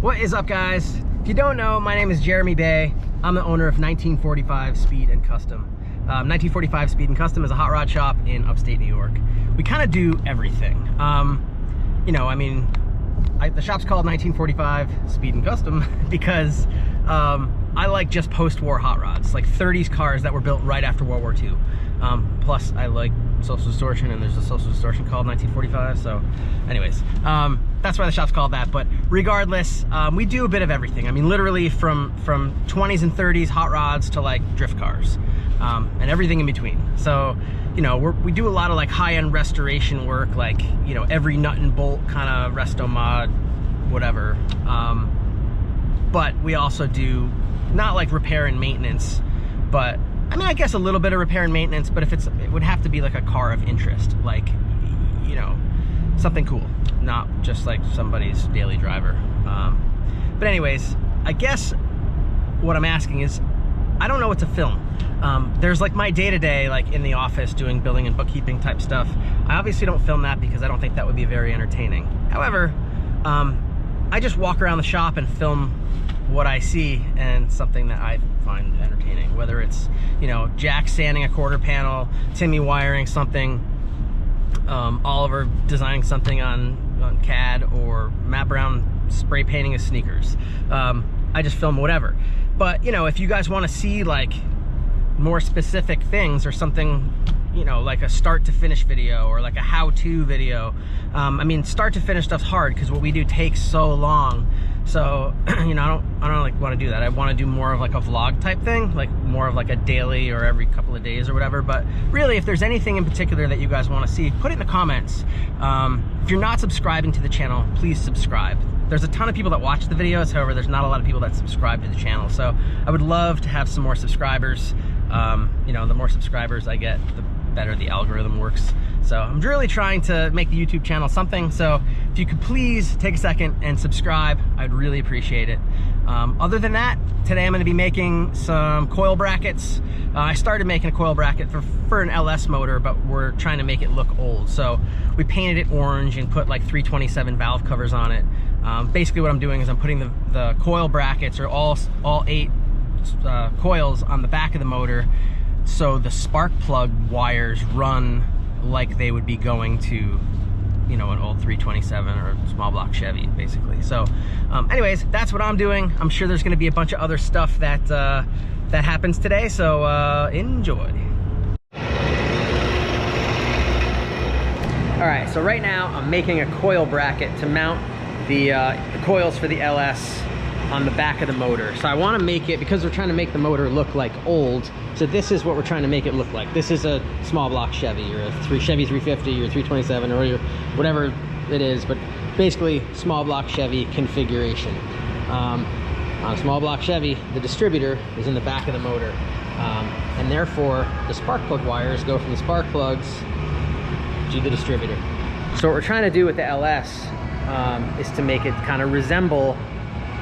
What is up, guys? If you don't know, my name is Jeremy Bay. I'm the owner of 1945 Speed and Custom. 1945 Speed and Custom is a hot rod shop in upstate New York. We kind of do everything. You know, I mean, the shop's called 1945 Speed and Custom because I like just post-war hot rods, like 30s cars that were built right after World War II. Plus, I like social distortion, and there's a social distortion called 1945. So, anyways, that's why the shop's called that. But regardless, we do a bit of everything. I mean, literally from 20s and 30s hot rods to like drift cars, and everything in between. So, you know, we do a lot of like high-end restoration work, like, you know, every nut and bolt kind of resto mod, whatever. But we also do not like repair and maintenance, but I mean, I guess a little bit of repair and maintenance, but if it would have to be like a car of interest, like, you know, something cool, not just like somebody's daily driver. But anyways, I guess what I'm asking is, I don't know what to film. There's like my day-to-day, like in the office doing billing and bookkeeping type stuff. I obviously don't film that because I don't think that would be very entertaining. However, I just walk around the shop and film what I see and something that I find entertaining, whether it's, you know, Jack sanding a quarter panel, Timmy wiring something, Oliver designing something on CAD, or Matt Brown spray painting his sneakers. I just film whatever. But, you know, if you guys want to see like more specific things or something, you know, like a start to finish video or like a how-to video, I mean, start to finish stuff's hard because what we do takes so long. So, you know, I don't like want to do that. I want to do more of like a vlog type thing, like more of like a daily or every couple of days or whatever. But really, if there's anything in particular that you guys want to see, put it in the comments. If you're not subscribing to the channel, please subscribe. There's a ton of people that watch the videos. However, there's not a lot of people that subscribe to the channel. So I would love to have some more subscribers. You know, the more subscribers I get, the better the algorithm works. So I'm really trying to make the YouTube channel something. So if you could please take a second and subscribe, I'd really appreciate it. Other than that, today I'm going to be making some coil brackets. I started making a coil bracket for an LS motor, but we're trying to make it look old. So we painted it orange and put like 327 valve covers on it. Basically what I'm doing is I'm putting the coil brackets, or all 8 coils on the back of the motor, so the spark plug wires run like they would be going to, you know, an old 327 or a small block Chevy, basically. So anyways, that's what I'm doing. I'm sure there's going to be a bunch of other stuff that that happens today, so enjoy. All right, so right now I'm making a coil bracket to mount the coils for the LS on the back of the motor. So I want to make it, because we're trying to make the motor look like old, so this is what we're trying to make it look like. This is a small block Chevy, or a Chevy 350 or 327 or whatever it is, but basically small block Chevy configuration. On a small block Chevy, the distributor is in the back of the motor, and therefore the spark plug wires go from the spark plugs to the distributor. So what we're trying to do with the LS is to make it kind of resemble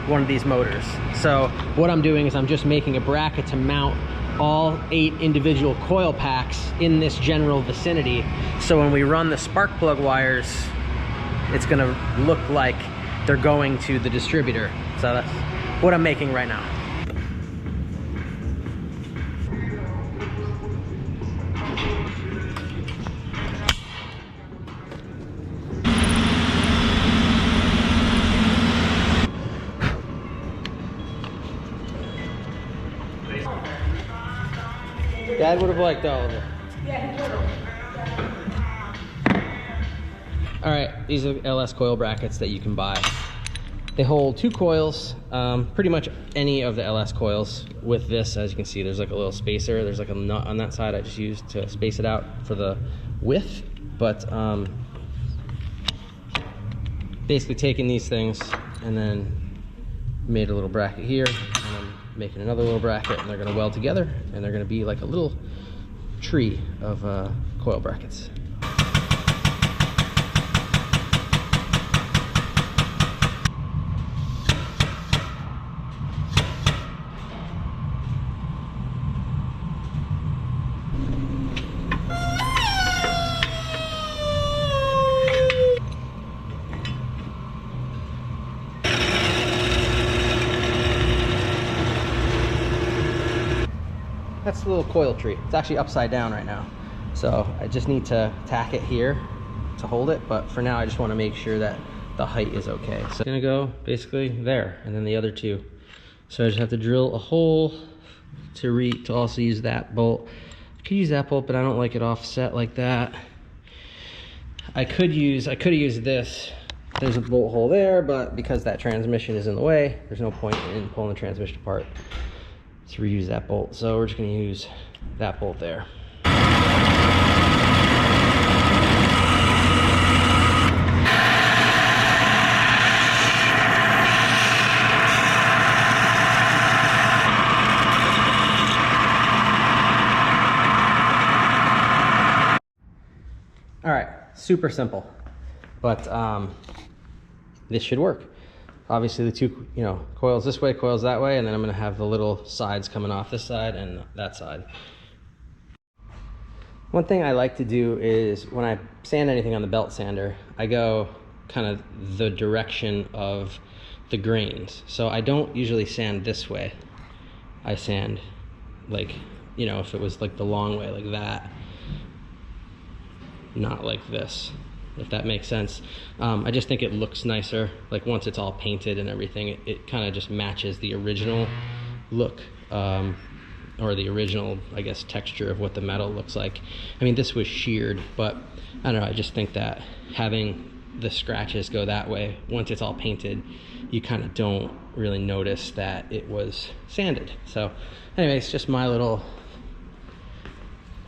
one of these motors. So what I'm doing is I'm just making a bracket to mount all 8 individual coil packs in this general vicinity, so when we run the spark plug wires, it's gonna look like they're going to the distributor. So that's what I'm making right now. Dad would have liked all of it. Yeah, he would have. All right, these are LS coil brackets that you can buy. They hold 2 coils, pretty much any of the LS coils. With this, as you can see, there's like a little spacer. There's like a nut on that side I just used to space it out for the width. But basically taking these things and then made a little bracket here, and I'm making another little bracket, and they're going to weld together, and they're going to be like a little tree of coil brackets. that's the little coil tree. It's actually upside down right now. So I just need to tack it here to hold it, but for now I just want to make sure that the height is okay. So I'm gonna go basically there, and then the other two. So I just have to drill a hole to also use that bolt. I could use that bolt, but I don't like it offset like that. I could have used this. There's a bolt hole there, but because that transmission is in the way, there's no point in pulling the transmission apart to reuse that bolt. So we're just gonna use that bolt there. All right, super simple, but this should work. Obviously the two, coils this way, coils that way, and then I'm gonna have the little sides coming off this side and that side. One thing I like to do is when I sand anything on the belt sander, I go kind of the direction of the grains. So I don't usually sand this way. I sand like, if it was like the long way, like that. Not like this, if that makes sense. I just think it looks nicer. Like once it's all painted and everything, it kind of just matches the original look, or the original, I guess, texture of what the metal looks like. I mean, this was sheared, but I don't know, I just think that having the scratches go that way, once it's all painted, you kind of don't really notice that it was sanded. So anyways, just my little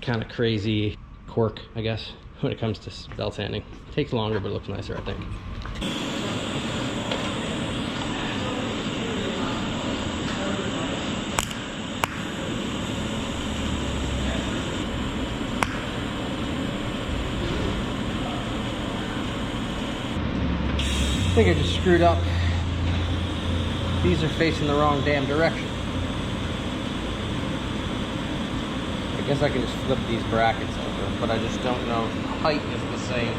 kind of crazy quirk, I guess, when it comes to belt sanding. It takes longer, but it looks nicer, I think. I think I just screwed up. These are facing the wrong damn direction. I guess I can just flip these brackets over, but I just don't know if the height is the same.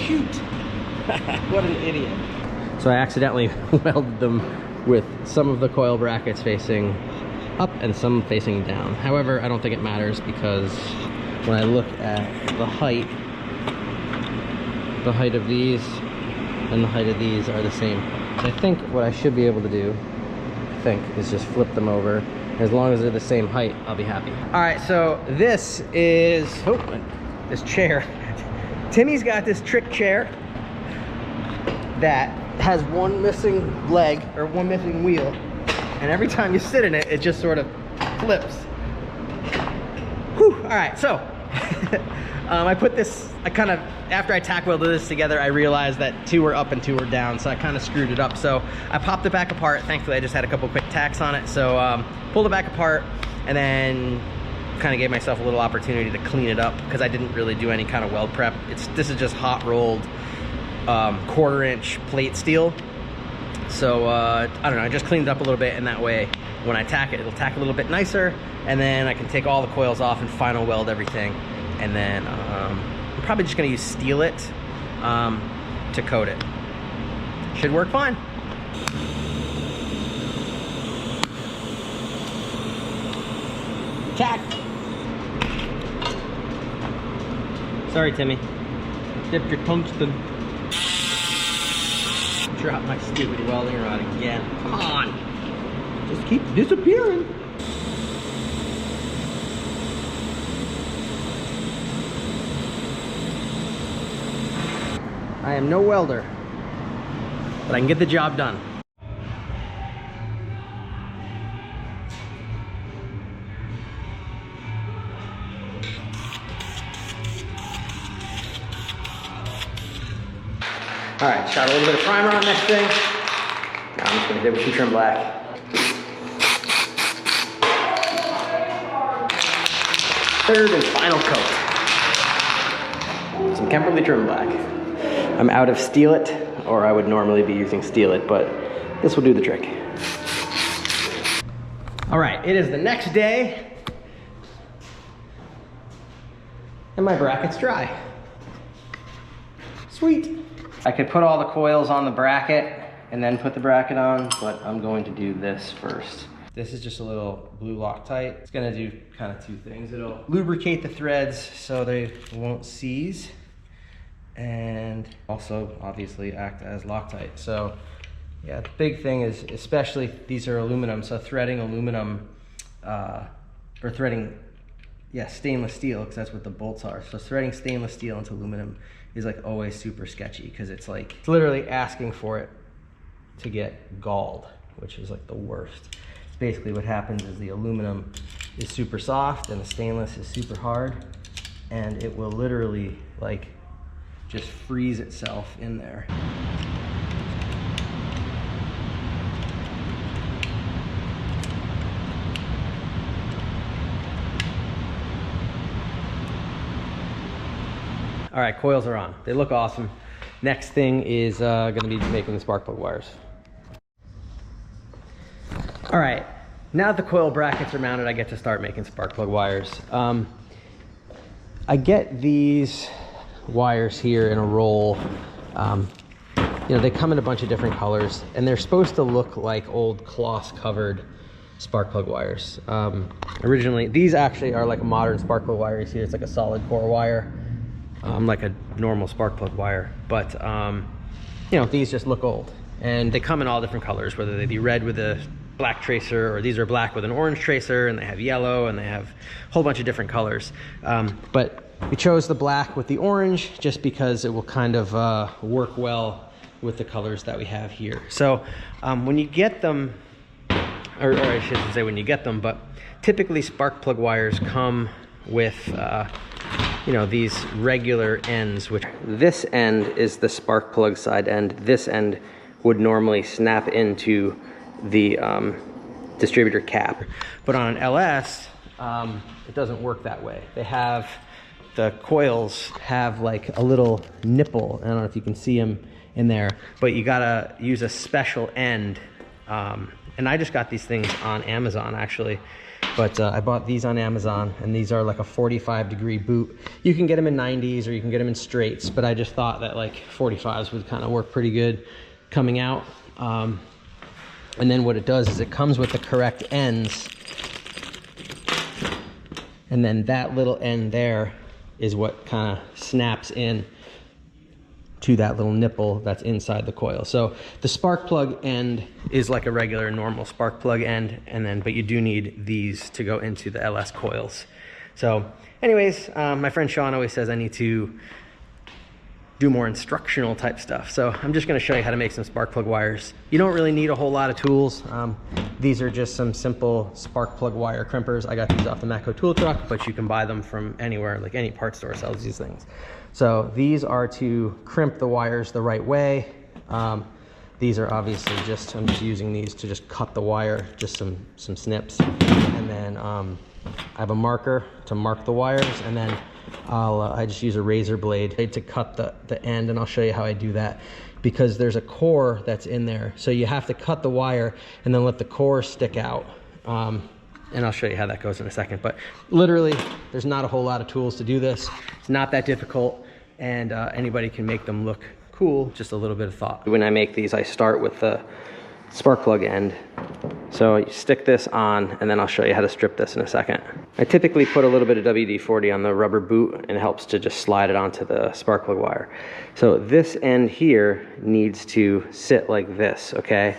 Shoot! What an idiot. So I accidentally welded them with some of the coil brackets facing up and some facing down. However, I don't think it matters because when I look at the height of these and the height of these are the same. So I think what I should be able to do, is just flip them over. As long as they're the same height, I'll be happy. All right, so this is, this chair. Timmy's got this trick chair that has one missing leg or one missing wheel. And every time you sit in it, it just sort of flips. Whew, all right, so I put this, after I tack welded this together, I realized that two were up and two were down, so I kind of screwed it up. So I popped it back apart. Thankfully, I just had a couple quick tacks on it. So pulled it back apart and then kind of gave myself a little opportunity to clean it up because I didn't really do any kind of weld prep. This is just hot rolled 1/4 inch plate steel. So I don't know, I just cleaned it up a little bit, and that way when I tack it, it'll tack a little bit nicer, and then I can take all the coils off and final weld everything. And then I'm probably just gonna use Steel It to coat it. Should work fine. Tack. Sorry, Timmy. Dipped your tungsten. Drop my stupid welding rod again. Come on. Just keep disappearing. I am no welder, but I can get the job done. All right, shot a little bit of primer on this thing. Now I'm just gonna dip with some trim black. Third and final coat. Some Kemperly trim black. I'm out of Steel It, or I would normally be using Steel It, but this will do the trick. All right, it is the next day, and my bracket's dry. Sweet. I could put all the coils on the bracket and then put the bracket on, but I'm going to do this first. This is just a little blue Loctite. It's gonna do kind of two things. It'll lubricate the threads so they won't seize, and also obviously act as Loctite. So yeah, the big thing is, especially these are aluminum, so threading aluminum, or threading, yeah, stainless steel, because that's what the bolts are. So threading stainless steel into aluminum is like always super sketchy, because it's like, it's literally asking for it to get galled, which is like the worst. Basically what happens is the aluminum is super soft and the stainless is super hard, and it will literally like just freeze itself in there. All right, coils are on. They look awesome. Next thing is gonna be making the spark plug wires. All right, now that the coil brackets are mounted, I get to start making spark plug wires. I get these wires here in a roll. You know, they come in a bunch of different colors, and they're supposed to look like old cloth covered spark plug wires. Originally, these actually are like a modern spark plug wire. You see, it's like a solid core wire, like a normal spark plug wire. But you know, these just look old, and they come in all different colors, whether they be red with a black tracer, or these are black with an orange tracer, and they have yellow, and they have a whole bunch of different colors. But we chose the black with the orange just because it will kind of work well with the colors that we have here. So when you get them, or I shouldn't say when you get them, but typically spark plug wires come with you know, these regular ends, which this end is the spark plug side end. This end would normally snap into the distributor cap, but on an LS it doesn't work that way. They have, the coils have like a little nipple. I don't know if you can see them in there, but you gotta use a special end, and I just got these things on Amazon actually, but I bought these on Amazon, and these are like a 45-degree boot. You can get them in 90s or you can get them in straights, but I just thought that like 45s would kind of work pretty good coming out. And then what it does is it comes with the correct ends, and then that little end there is what kind of snaps in to that little nipple that's inside the coil. So the spark plug end is like a regular normal spark plug end, and then but you do need these to go into the LS coils. So anyways, my friend Sean always says I need to do more instructional type stuff. So I'm just gonna show you how to make some spark plug wires. You don't really need a whole lot of tools. These are just some simple spark plug wire crimpers. I got these off the Matco tool truck, but you can buy them from anywhere, like any part store sells these things. So these are to crimp the wires the right way. These are obviously just, I'm just using these to just cut the wire, just some snips. And then I have a marker to mark the wires, and then I just use a razor blade to cut the end, and I'll show you how I do that, because there's a core that's in there. So you have to cut the wire and then let the core stick out. And I'll show you how that goes in a second. But literally, there's not a whole lot of tools to do this. It's not that difficult, and anybody can make them look cool, just a little bit of thought. When I make these, I start with the spark plug end. So you stick this on, and then I'll show you how to strip this in a second. I typically put a little bit of WD-40 on the rubber boot, and it helps to just slide it onto the spark plug wire. So this end here needs to sit like this, okay?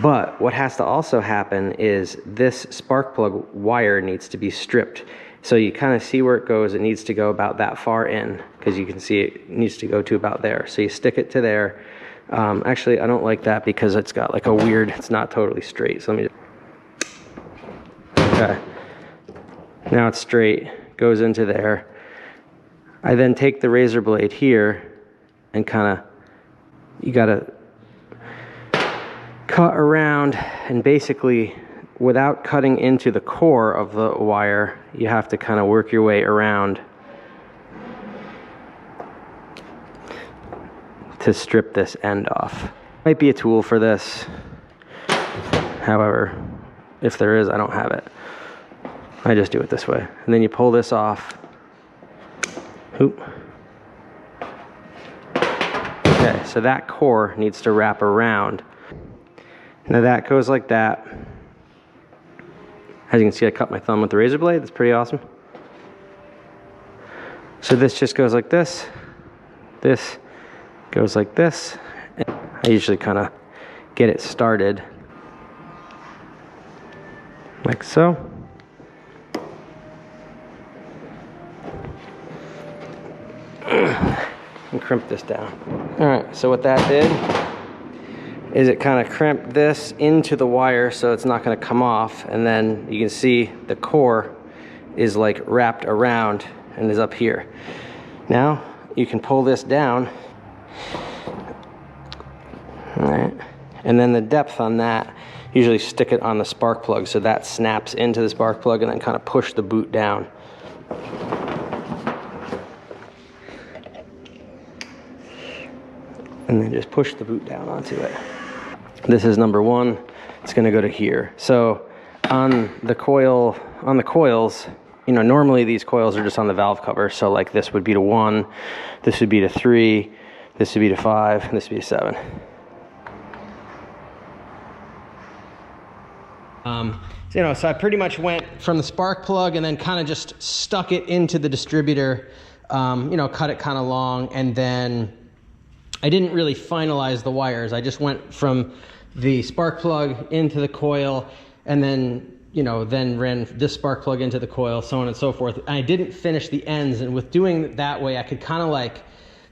But what has to also happen is this spark plug wire needs to be stripped. So you kind of see where it goes. It needs to go about that far in, because you can see it needs to go to about there. So you stick it to there. Actually, I don't like that because it's got like a weird, it's not totally straight. So let me just, okay. Now it's straight, goes into there. I then take the razor blade here and kind of, you gotta cut around, and basically without cutting into the core of the wire, you have to kind of work your way around to strip this end off. Might be a tool for this. However, if there is, I don't have it. I just do it this way. And then you pull this off. Oop. Okay, so that core needs to wrap around. Now that goes like that. As you can see, I cut my thumb with the razor blade. That's pretty awesome. So this just goes like this. This goes like this. And I usually kind of get it started like so. And crimp this down. All right, so what that did is it kind of crimped this into the wire so it's not going to come off, and then you can see the core is like wrapped around and is up here. Now you can pull this down. All right, and then the depth on that, usually stick it on the spark plug so that snaps into the spark plug, and then kind of push the boot down. And then just push the boot down onto it. This is number one. It's gonna go to here. So on the coils, you know, normally these coils are just on the valve cover. So like this would be to 1, this would be to 3, this would be to 5, and this would be to 7. You know, so I pretty much went from the spark plug and then kind of just stuck it into the distributor, you know, cut it kind of long, and then I didn't really finalize the wires. I just went from the spark plug into the coil, and then, you know, then ran this spark plug into the coil, so on and so forth. I didn't finish the ends, and with doing it that way, I could kind of like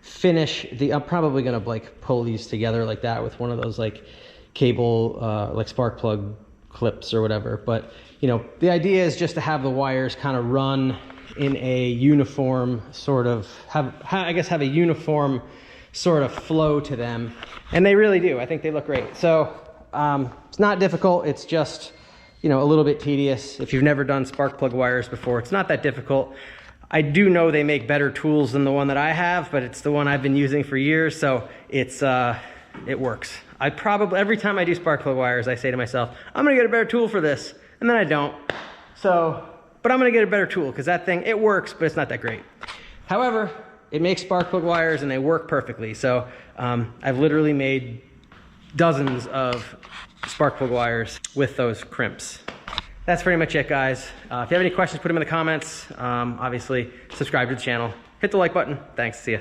finish the, I'm probably gonna like pull these together like that with one of those like cable, like spark plug clips or whatever. But, you know, the idea is just to have the wires kind of run in a uniform sort of, I guess have a uniform sort of flow to them, and they really do. I think they look great. So it's not difficult. It's just, you know, a little bit tedious. If you've never done spark plug wires before, it's not that difficult. I do know they make better tools than the one that I have, but it's the one I've been using for years, so it's it works. I probably, every time I do spark plug wires, I say to myself, I'm gonna get a better tool for this, and then I don't. So, but I'm gonna get a better tool, because that thing, it works, but it's not that great. However, it makes spark plug wires and they work perfectly. So I've literally made dozens of spark plug wires with those crimps. That's pretty much it, guys. If you have any questions, put them in the comments. Obviously, subscribe to the channel. Hit the like button. Thanks. See ya.